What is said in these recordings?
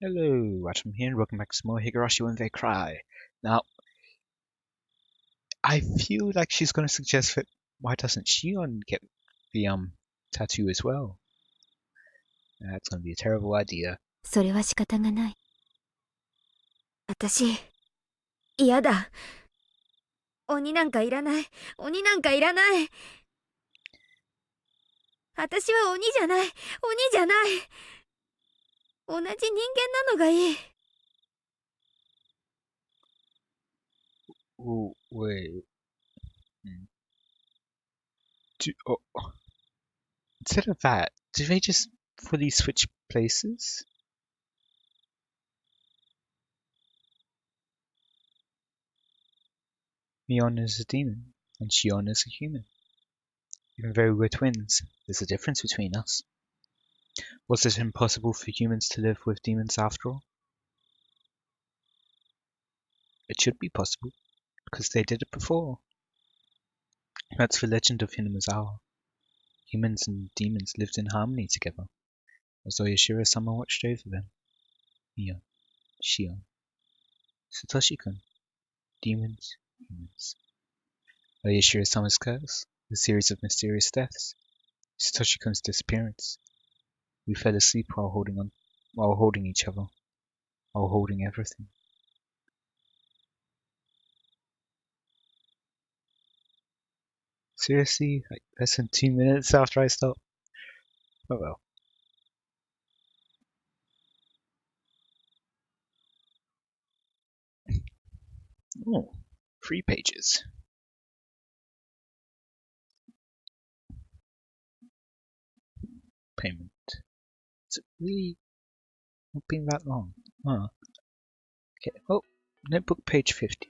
Hello, Watem here, and welcome back to some more Higurashi When They Cry. Now, I feel like she's going to suggest that why doesn't Shion get the tattoo as well? That's going to be a terrible idea. それは仕方がない。私、嫌だ。鬼なんかいらない。鬼なんかいらない。私は鬼じゃない。鬼じゃない。同じ人間なのがいい。Oh, wait. Instead of that, do they just fully switch places? Mion is a demon, and Shion is a human. Even though we're twins, there's a difference between us. Was it impossible for humans to live with demons after all? It should be possible, because they did it before. That's the legend of Hinamizawa. Humans and demons lived in harmony together, as Oyashiro-sama watched over them. Mion, Shion, Satoshi-kun, demons, humans. Oyashiro-sama's curse, the series of mysterious deaths, Satoshi-kun's disappearance. We fell asleep while holding each other, while holding everything. Seriously? Like less than 2 minutes after I stopped? Oh well. Oh, 3 pages. Payment. Is it really not been that long? Huh. Okay. Oh, notebook page 50.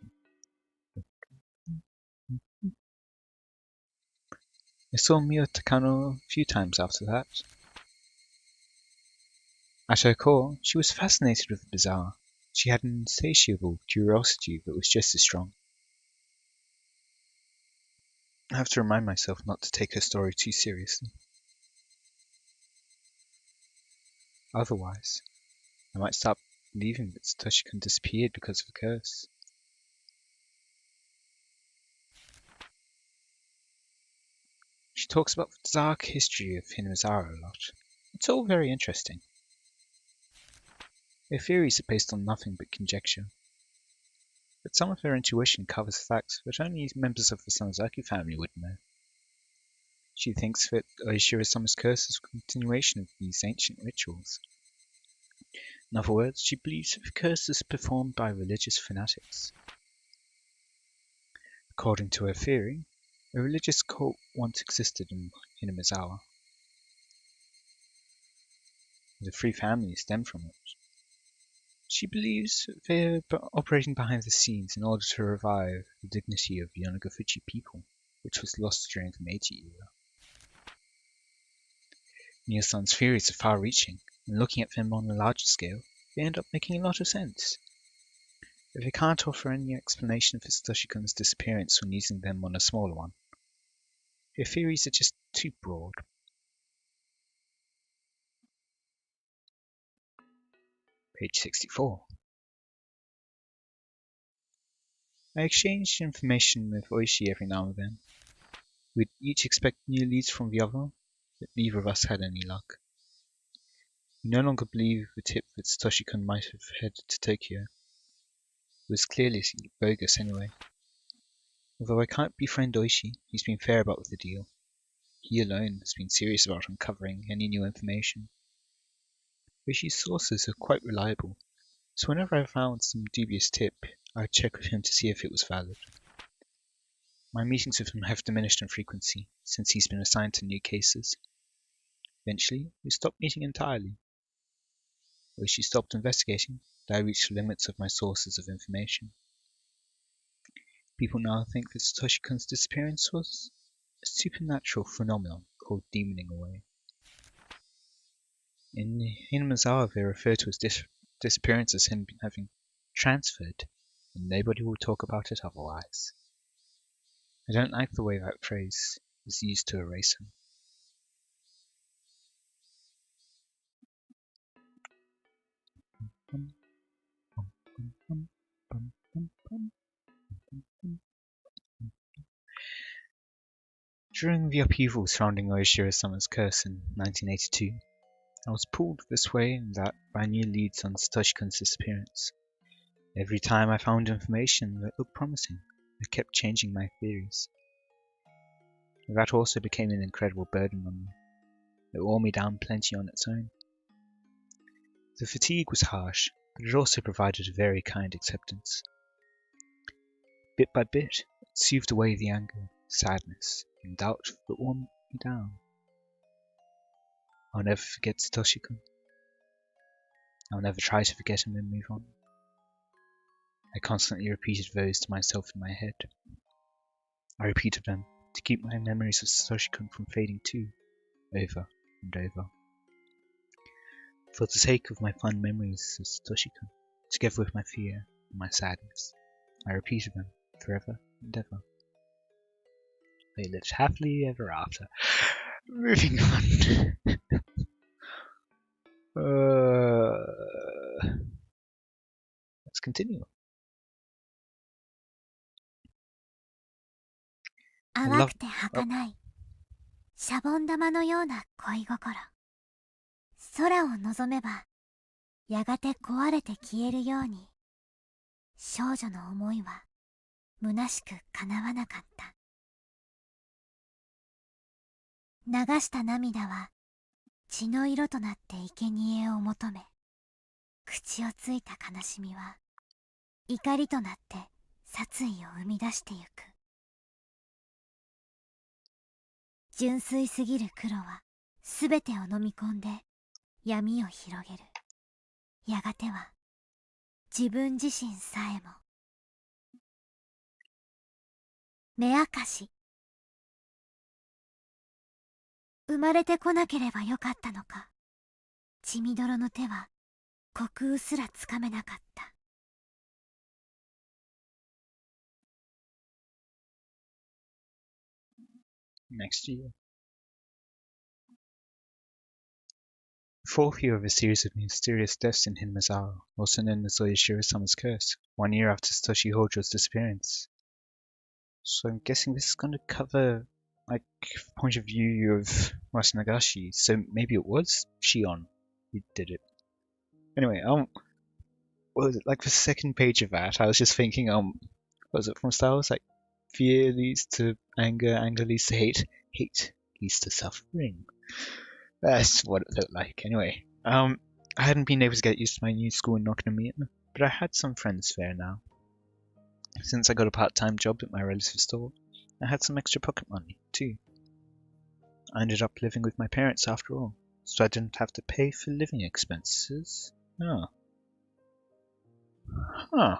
I saw Mio Takano a few times after that. At her core, she was fascinated with the bizarre. She had an insatiable curiosity that was just as strong. I have to remind myself not to take her story too seriously. Otherwise, I might start believing that Satoshi-kun disappeared because of a curse. She talks about the dark history of Hinamizawa a lot. It's all very interesting. Her theories are based on nothing but conjecture, but some of her intuition covers facts that only members of the Sonozaki family would know. She thinks that Oishiro-sama's curse is a continuation of these ancient rituals. In other words, she believes that the curse is performed by religious fanatics. According to her theory, a religious cult once existed in Hinamizawa. The 3 families stem from it. She believes they're operating behind the scenes in order to revive the dignity of the Yonagafuchi people, which was lost during the Meiji era. Mio-san's theories are far-reaching, and looking at them on a larger scale, they end up making a lot of sense. But they can't offer any explanation for Satoshi-kun's disappearance when using them on a smaller one. Her theories are just too broad. Page 64. I exchanged information with Oishi every now and then. We'd each expect new leads from the other, but neither of us had any luck. We no longer believed the tip that Satoshi-kun might have headed to Tokyo. It was clearly bogus anyway. Although I can't befriend Oishi, he's been fair about the deal. He alone has been serious about uncovering any new information. Oishi's sources are quite reliable, so whenever I found some dubious tip, I would check with him to see if it was valid. My meetings with him have diminished in frequency since he's been assigned to new cases. Eventually, we stopped meeting entirely. Oishi stopped investigating, and I reached the limits of my sources of information. People now think that Satoshi-kun's disappearance was a supernatural phenomenon called demoning away. In Hinamizawa, they refer to his disappearance as him having transferred, and nobody will talk about it otherwise. I don't like the way that phrase is used to erase him. During the upheaval surrounding Oishiro-sama's curse in 1982, I was pulled this way and that by new leads on Satoshi-kun's disappearance. Every time I found information that looked promising, I kept changing my theories. That also became an incredible burden on me. It wore me down plenty on its own. The fatigue was harsh, but it also provided a very kind acceptance. Bit by bit, it soothed away the anger, sadness, and doubt that wore me down. I'll never forget Satoshi-kun. I'll never try to forget him and move on. I constantly repeated those to myself in my head. I repeated them to keep my memories of Satoshi-kun from fading too, over and over. For the sake of my fond memories of Satoshi-kun, together with my fear and my sadness, I repeated them forever and ever. They lived happily ever after. Moving on. Let's continue. 淡くて儚いシャボン玉のような恋心。空を望めばやがて壊れて消えるように、少女の思いは虚しく叶わなかった。流した涙は血の色となって生贄を求め、口をついた悲しみは怒りとなって殺意を生み出してゆく。純粋すぎる黒はすべてを飲み込んで闇を広げる。やがては自分自身さえも。目明かし。生まれてこなければよかったのか。血みどろの手は虚空すらつかめなかった。Next year. The fourth year of a series of mysterious deaths in Hinmazawa, also known as Oishiro-sama's curse, 1 year after Satoshi Hojo's disappearance. So I'm guessing this is going to cover, like, point of view of Meakashi, so maybe it was Shion who did it. Anyway, what was it, like the second page of that, I was just thinking, what was it from Star Wars? Like, fear leads to anger, anger leads to hate, hate leads to suffering. That's what it looked like. Anyway, I hadn't been able to get used to my new school in Nokonomiya, but I had some friends there now. Since I got a part-time job at my relative's store, I had some extra pocket money, too. I ended up living with my parents after all, so I didn't have to pay for living expenses. Oh. Huh.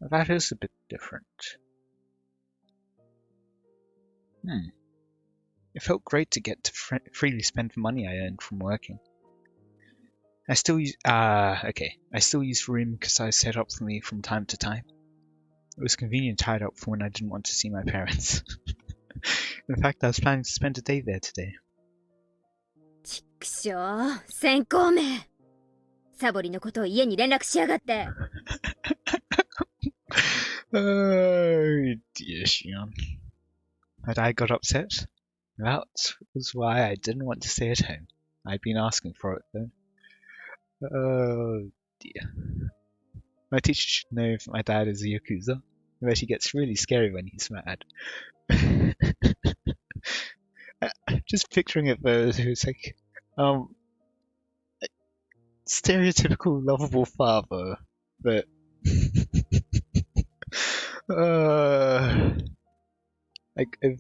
That is a bit different. It felt great to get to freely spend the money I earned from working. I still use the room Kasai set up for me from time to time. It was convenient tied up for when I didn't want to see my parents. In fact, I was planning to spend a day there today. ちくしょう、先行め。サボりのことを家に連絡しやがって。Oh dear, Shion. Had I got upset? That was why I didn't want to stay at home. I'd been asking for it though. Oh dear. My teacher should know that my dad is a Yakuza, but he gets really scary when he's mad. Just picturing it though, it's like, stereotypical lovable father, but like I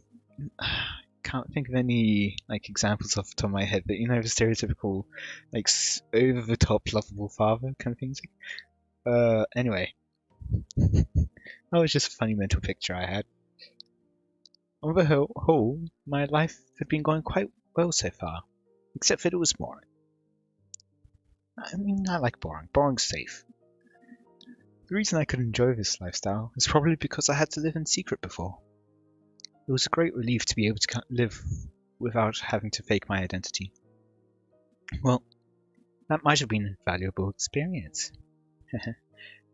can't think of any like examples off the top of my head, but you know the stereotypical like over the top lovable father kind of things. Anyway, that was just a funny mental picture I had. On the whole, my life had been going quite well so far, except that it was boring. I mean, I like boring. Boring's safe. The reason I could enjoy this lifestyle is probably because I had to live in secret before. It was a great relief to be able to live without having to fake my identity. Well, That might have been a valuable experience.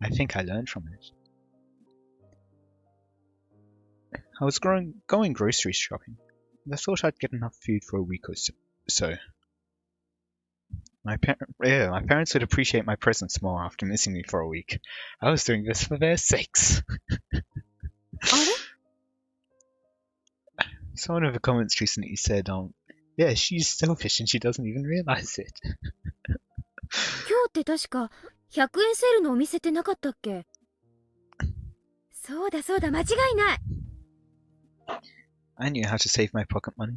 I think I learned from it. I was going grocery shopping, and I thought I'd get enough food for a week or so. My parents would appreciate my presence more after missing me for a week. I was doing this for their sakes. Someone in the comments recently said, yeah, she's selfish and she doesn't even realize it. 今日って確か100円セールのお店ってなかったっけ？そうだそうだ、間違いない。I knew how to save my pocket money.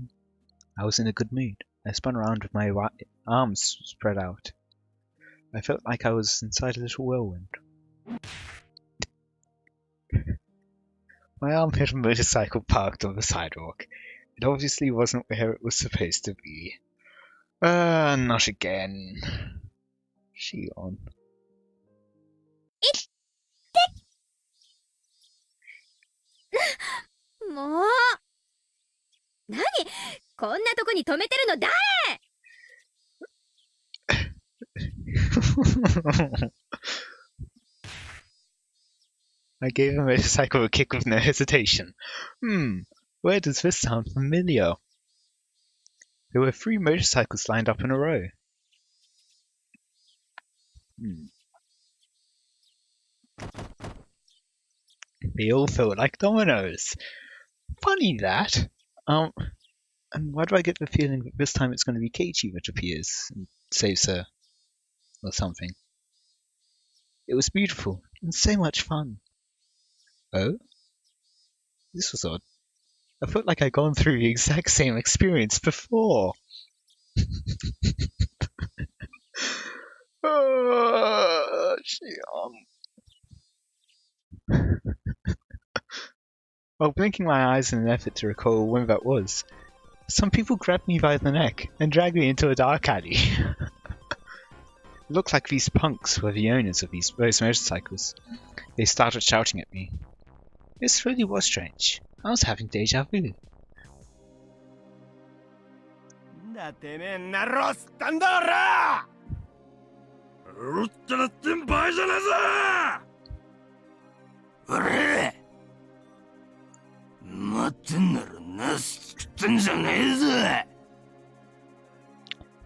I was in a good mood. I spun around with my arms spread out. I felt like I was inside a little whirlwind. My arm hit a motorcycle parked on the sidewalk. It obviously wasn't where it was supposed to be. Not again. She on. Mo! 何? こんなとこに止めてるの誰? I gave the motorcycle a kick with no hesitation. Where does this sound familiar? There were 3 motorcycles lined up in a row. They all felt like dominoes. Funny that. And why do I get the feeling that this time it's going to be Keiichi that appears and saves her? Or something. It was beautiful and so much fun. Oh? This was odd. I felt like I'd gone through the exact same experience before. While blinking my eyes in an effort to recall when that was, some people grabbed me by the neck and dragged me into a dark alley. It looked like these punks were the owners of those motorcycles. They started shouting at me. This really was strange. I was having deja vu.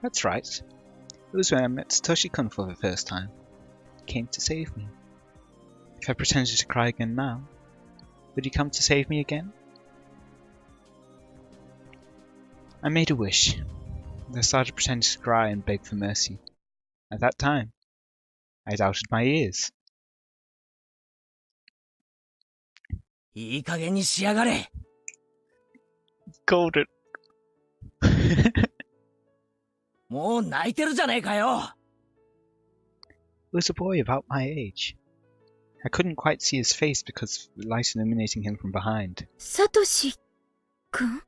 That's right. It was when I met Satoshi-kun for the first time. He came to save me. If I pretended to cry again now, would he come to save me again? I made a wish. I started pretending to cry and beg for mercy. At that time, I doubted my ears. いい加減にしやがれ。Called it. もう泣いてるじゃねえかよ。It was a boy about my age. I couldn't quite see his face because of the light illuminating him from behind. Satoshi-kun?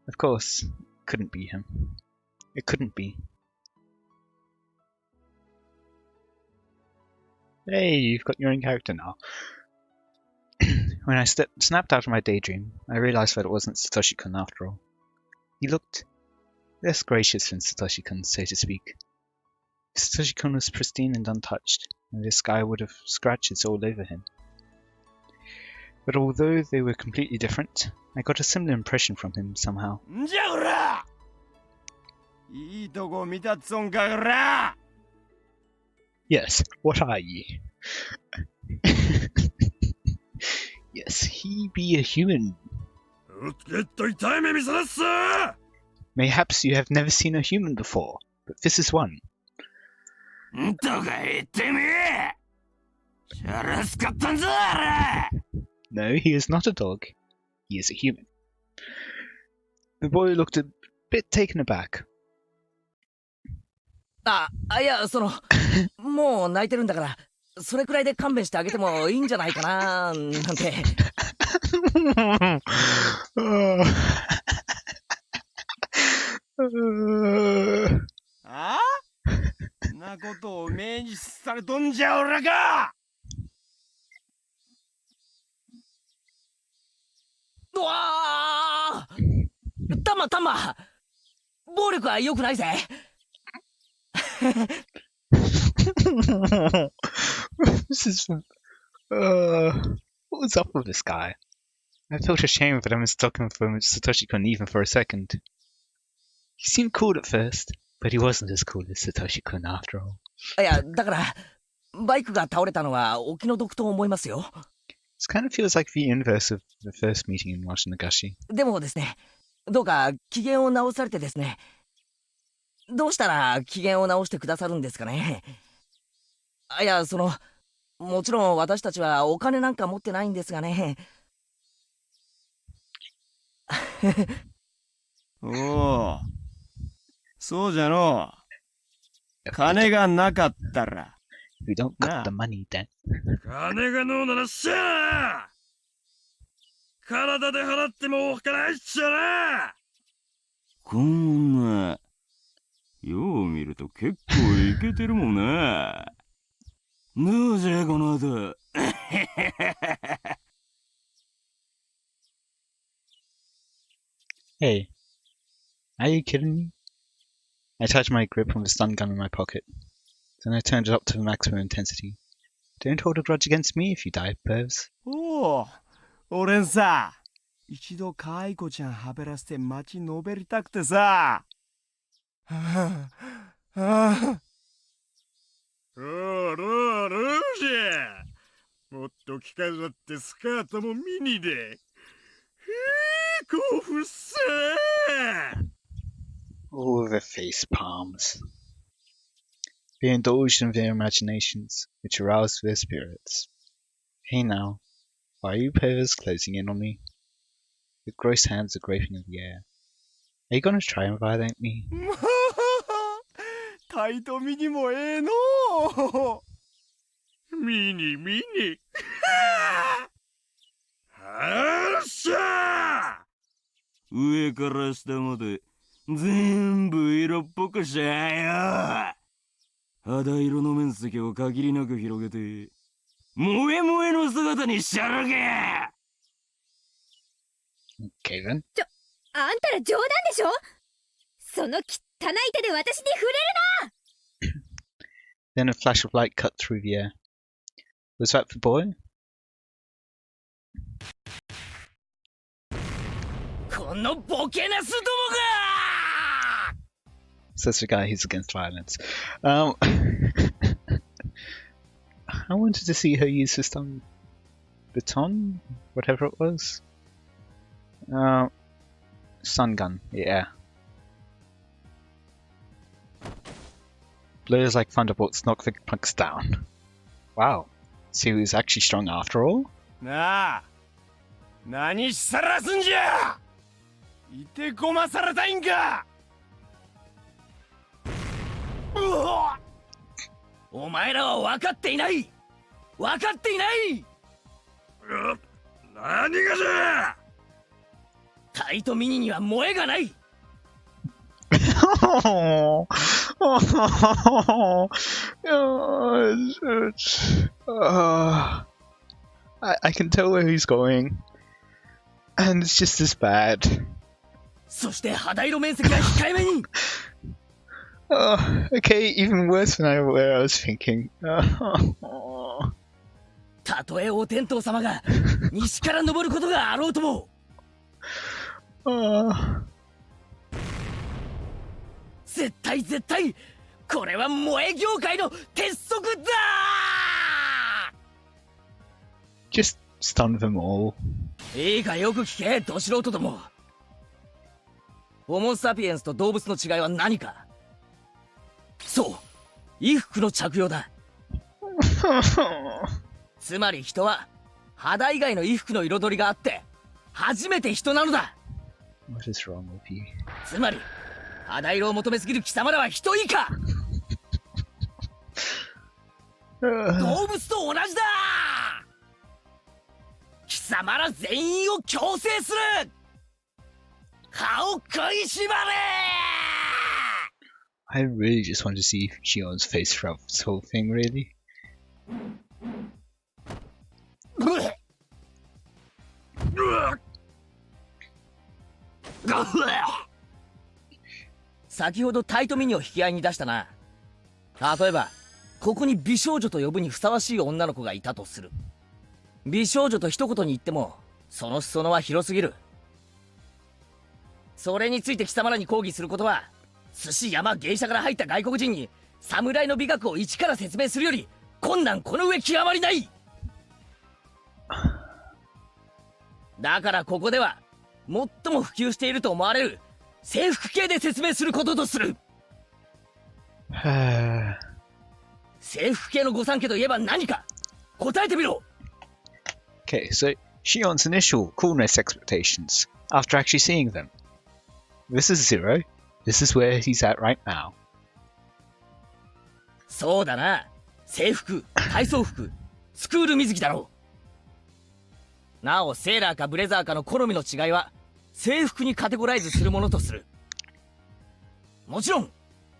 Of course, it couldn't be him. It couldn't be. Hey, you've got your own character now. When I snapped out of my daydream, I realized that it wasn't Satoshi-kun after all. He looked less gracious than Satoshi-kun, so to speak. Satoshi-kun was pristine and untouched, and this guy would have scratches all over him. But although they were completely different, I got a similar impression from him somehow. Yes, what are ye? Yes, he be a human. Mayhaps you have never seen a human before, but this is one. No, he is not a dog. He is a human. The boy looked a bit taken aback. いや、もう泣いてるんだから、それくらいで勘弁してあげてもいいんじゃないかな、なんて。あ？なことを命にされとんじゃおらか！うわー！タマ、暴力は良くないぜ。This is. What's up with this guy? I felt ashamed that I mistook him for Satoshi-kun even for a second. He seemed cool at first, but he wasn't as cool as Satoshi-kun after all. いや、だから、バイクが倒れたのはお気の毒と思いますよ。This kind of feels like the inverse of the first meeting in Watem. でもですね、どうか機嫌を直されてですね、どうしたら機嫌を直してくださるんですかね。いや、もちろん私たちはお金なんか持ってないんですがね。おお、そうじゃの。金がなかったら。If we don't cut the money, then. 金がのうならっしゃー。体で払ってもおっかないっちゃな。こんな、よう見ると結構イケてるもんな。どうじゃこの後。Hey, are you kidding me? I tightened my grip on the stun gun in my pocket. Then I turned it up to the maximum intensity. Don't hold a grudge against me if you die, pervs. おお、俺んさ、一度可愛い子ちゃんはべらせて街のべりたくてさ。はあ、はあ。おーじゃ。もっと着飾ってスカートもミニで。興奮さ。Oh, the face palms. They indulged in their imaginations, which aroused their spirits. Hey now, why are you pervs closing in on me? Your gross hands are groping in the air. Are you gonna try and violate me? タイトミニもええのミニミニ。はっしゃー。上から下まで全部色っぽくしゃよ。肌色の面積を限りなく広げて萌え萌えの姿にしちゃるけ。 Okay then. あんたら冗談でしょ。その汚い手で私に触れるな。 Then a flash of light cut through the air. Was that the boy? このボケナスどもが。 Says the guy who's against violence. I wanted to see her use this stun baton, whatever it was. Stun gun, yeah. Blows like thunderbolts knock the punks down. Wow. See who's actually strong after all? なあ、何しさらすんじゃ。いてこまされたいんか。お前らは分かっていない。分かっていない。何がじゃ。タイトミニには萌えがない。I can tell where he's going. And it's just as bad. そして肌色面積は控えめに。Okay, even worse than where I was thinking. たとえお天道様が西から昇ることがあろうとも。絶対絶対これは萌え業界の鉄則だ。 Just stun them all. いいかよく聞け、ど素人ども。ホモ・サピエンスと動物の違いは何か。そう、衣服の着用だ。つまり人は肌以外の衣服の彩りがあって初めて人なのだ。 What is wrong with you? つまり肌色を求めすぎる貴様らは人以下。動物と同じだ。貴様ら全員を強制する。歯を食いしばれ。 I really just want to see Shion's face throughout this whole thing, really. 先ほどタイトミニを引き合いに出したな。例えばここに美少女と呼ぶにふさわしい女の子がいたとする。美少女と一言に言ってもその裾野は広すぎる。それについて貴様らに抗議することは、寿司山芸者から入った外国人に侍の美学を一から説明するより困難この上極まりない。だからここでは最も普及していると思われる制服系で説明することとする。制服系の御三家といえば何か答えてみろ。 Okay, so Shion's initial coolness expectations after actually seeing them. This is 0. This is where he's at right now. そうだな。制服、体操服、スクール水着だろう。なおセーラーかブレザーかの好みの違いは制服にカテゴライズするものとする。もちろん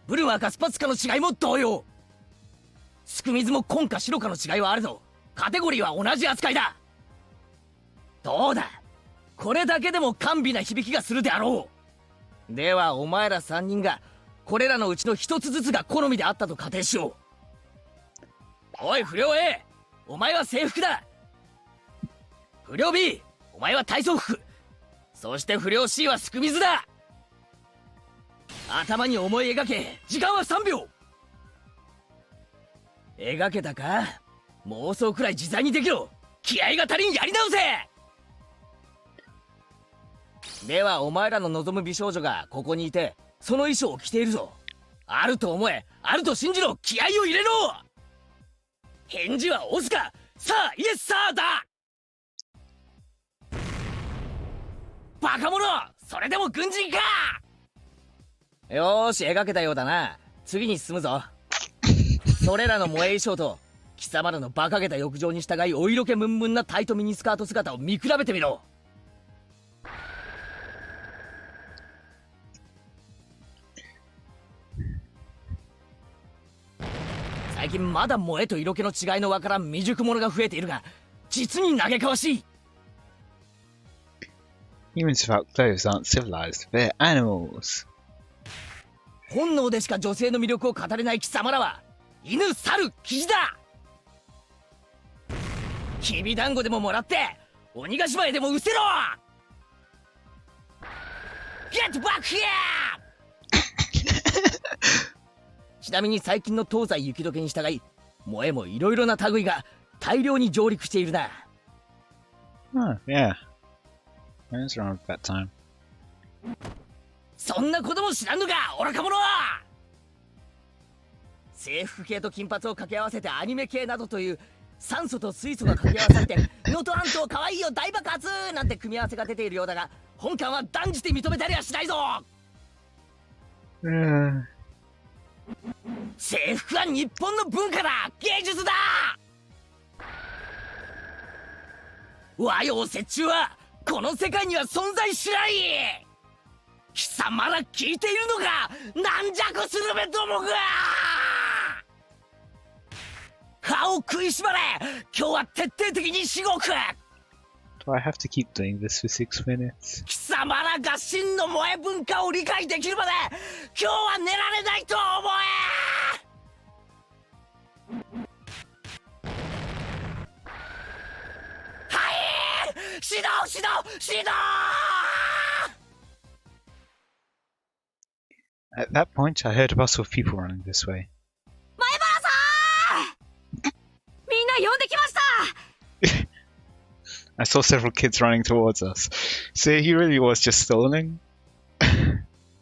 ブルマーかスパッツかの違いも同様。スクミズも紺か白かの違いはあるぞ。カテゴリーは同じ扱いだ。どうだ、これだけでも甘美な響きがするであろう。ではお前ら3人がこれらのうちの一つずつが好みであったと仮定しよう。おい不良 A、 お前は制服だ。不良 B、 お前は体操服。そして不良 C はスクミズだ。頭に思い描け。時間は3秒。描けたか。妄想くらい自在にできろ。気合が足りん。やり直せ。ではお前らの望む美少女がここにいてその衣装を着ているぞ。あると思え、あると信じろ。気合を入れろ。返事はオスかさあイエスサーだ。バカ者、それでも軍人か。よーし描けたようだな。次に進むぞ。それらの萌え衣装と貴様らの馬鹿げた欲情に従いお色気ムンムンなタイトミニスカート姿を見比べてみろ。最近まだ萌えと色気の違いのわからん未熟者が増えているが実に嘆かわしい。 Humans without clothes aren't civilized. They're animals. 本能でしか女性の魅力を語れない貴様らは犬、猿、キジだ。きびだんごでももらって鬼ヶ島へでも失せろ。 Get back here! ちなみに最近の東西雪解けに従い萌えもいろいろな類が大量に上陸しているな。 Oh, yeah. I was around at that time. そんなことも知らんのか愚か者は。制服系と金髪を掛け合わせてアニメ系などという酸素と水素が掛け合わされて能と暗と可愛いよ大爆発なんて組み合わせが出ているようだが本館は断じて認めたりはしないぞ。制服は日本の文化だ。芸術だ。和洋折衷はこの世界には存在しない。貴様ら聞いているのか軟弱スルメどもが。歯を食いしばれ。今日は徹底的にしごく。 Do I have to keep doing this for 6 minutes? 貴様らが真の萌え文化を理解できるまで今日は寝られないと思え。はい指導指導指導。 At that point, I heard a bustle of people running this way. 前原さんみんな呼んできました。 I saw several kids running towards us. So he really was just stalling?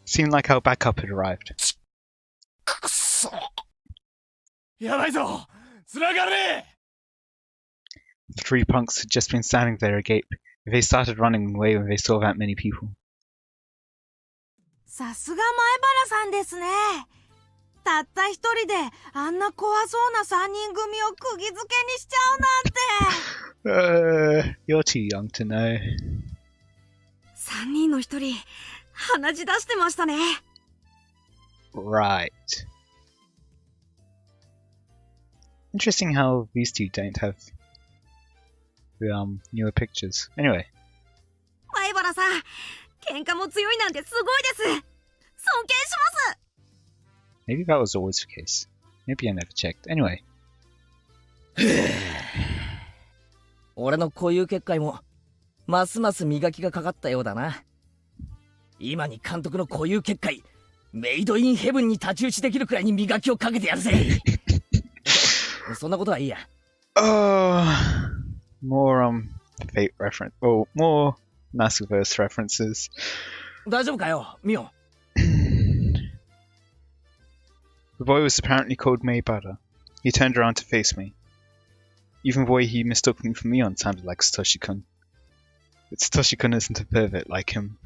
Seemed like our backup had arrived. くそやばいぞ繋がれ。 The three punks had just been standing there agape. They started running away when they saw that many people. さすが前原さんですね。たった一人であんな怖そうな三人組を釘付けにしちゃうなんて。You're too young to know. 三人の一人鼻血出してましたね。 Right. Interesting how these two don't have the newer pictures. Anyway. 前原さん喧嘩も強いなんてすごいです。尊敬します。 Maybe that was always the case. Maybe I never checked. Anyway. 俺の固有結界もますます磨きがかかったようだな。今に監督の固有結界メイドインヘブンに太刀打ちできるくらいに磨きをかけてやるぜ。そんなことはいいや。More fate reference. Oh, more Massiverse references. 大丈夫かよ、ミオン。The boy was apparently called Meibara. He turned around to face me. Even the way he mistook me for Mion sounded like Satoshi-kun. But Satoshi-kun isn't a pervert like him.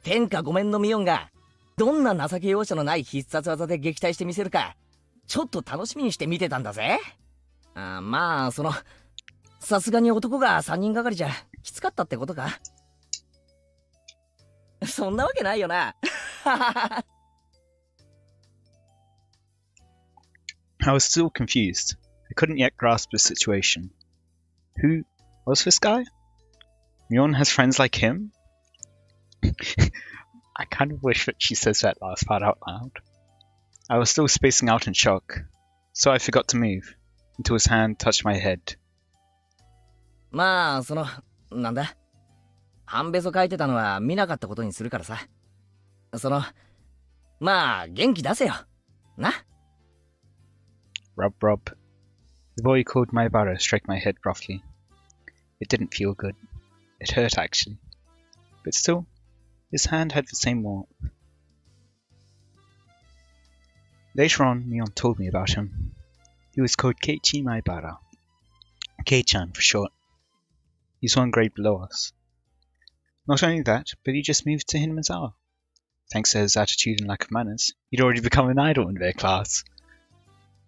天下ごめんのミオンがどんな情け容赦のない必殺技で撃退してみせるかちょっと楽しみにして見てたんだぜ。まあさすがに男が3人がかりじゃきつかったってことか。そんなわけないよな。I was still confused. I couldn't yet grasp the situation. Who was this guy? Mion has friends like him? I kind of wish that she says that last part out loud. I was still spacing out in shock, so I forgot to move, until his hand touched my head. まあなんだ半べそ書いてたのは見なかったことにするからさ。まあ元気出せよな。Rub rub. The boy called Maibara stroked my head roughly. It didn't feel good. It hurt actually. But still, his hand had the same warmth. Later on, Mion told me about him. He was called Keiichi Maibara. Kei-chan for short. He's one grade below us. Not only that, but he just moved to Hinamazawa. Thanks to his attitude and lack of manners, he'd already become an idol in their class.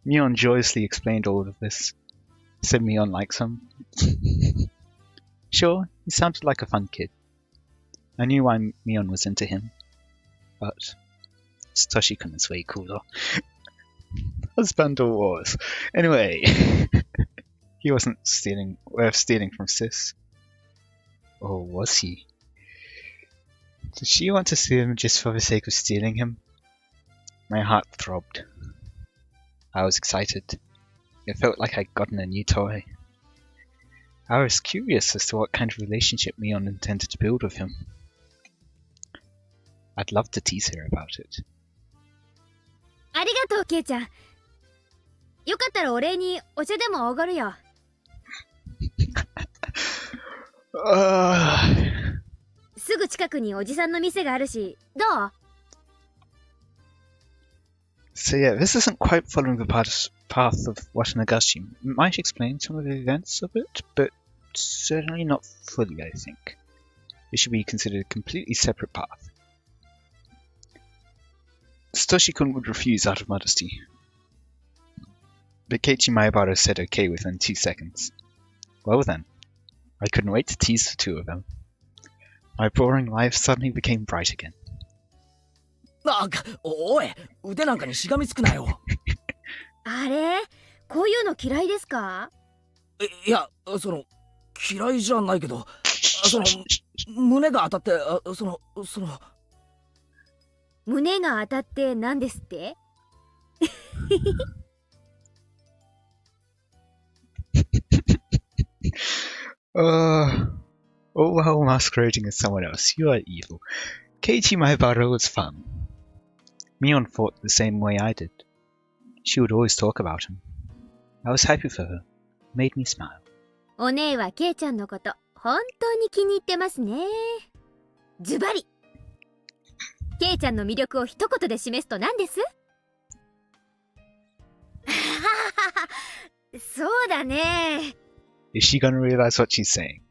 Mion joyously explained all of this. Said Mion likes him. Sure, he sounded like a fun kid. I knew why Mion was into him. But Satoshi-kun is way cooler. Husband or wars. Anyway, he wasn't worth stealing from Sis. Or was he? Did she want to steal him just for the sake of stealing him? My heart throbbed. I was excited. It felt like I'd gotten a new toy. I was curious as to what kind of relationship Mion intended to build with him. I'd love to tease her about it. ありがとう、ケイちゃん。よかったらお礼にお茶でもおごるよ。すぐ近くにおじさんの店があるし、どう？ So yeah, this isn't quite following the path of Watem. It might explain some of the events of it, but certainly not fully, I think. It should be considered a completely separate path. Satoshi-kun would refuse out of modesty, but Keiichi Maibara said okay within 2 seconds. Well then, I couldn't wait to tease the two of them. My boring life suddenly became bright again. おい、腕なんかにしがみつくなよ。あれ？こういうの嫌いですか？いや、嫌いじゃないけど、胸が当たって、胸が当たって何ですって？Oh well, masquerading as someone else, you are evil. Keiichi Maibara was fun. Mion thought the same way I did. She would always talk about him. I was happy for her. It made me smile. お姉はケイちゃんのこと本当に気に入ってますね。ズバリケイちゃんの魅力を一言で示すと何です？そうだね。Is she gonna realize what she's saying?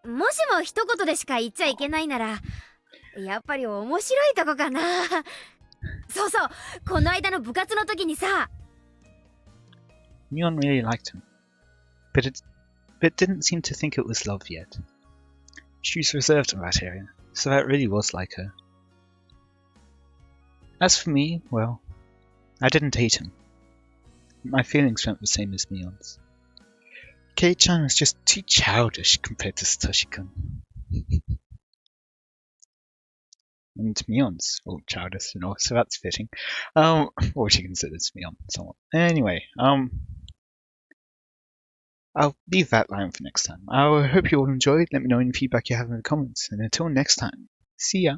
もしも一言でしか言っちゃいけないなら、やっぱり面白いとこかな。そうそう、この間の部活の時にさ。Mion really liked him, but didn't seem to think it was love yet. She was reserved in that area, so that really was like her. As for me, well, I didn't hate him. My feelings weren't the same as Mion's. Kei-chan was just too childish compared to Satoshi-kun. and Mion's childless and all, so that's fitting. Or she considers Mion somewhat. Anyway, I'll leave that line for next time. I hope you all enjoyed. Let me know any feedback you have in the comments, and until next time, see ya.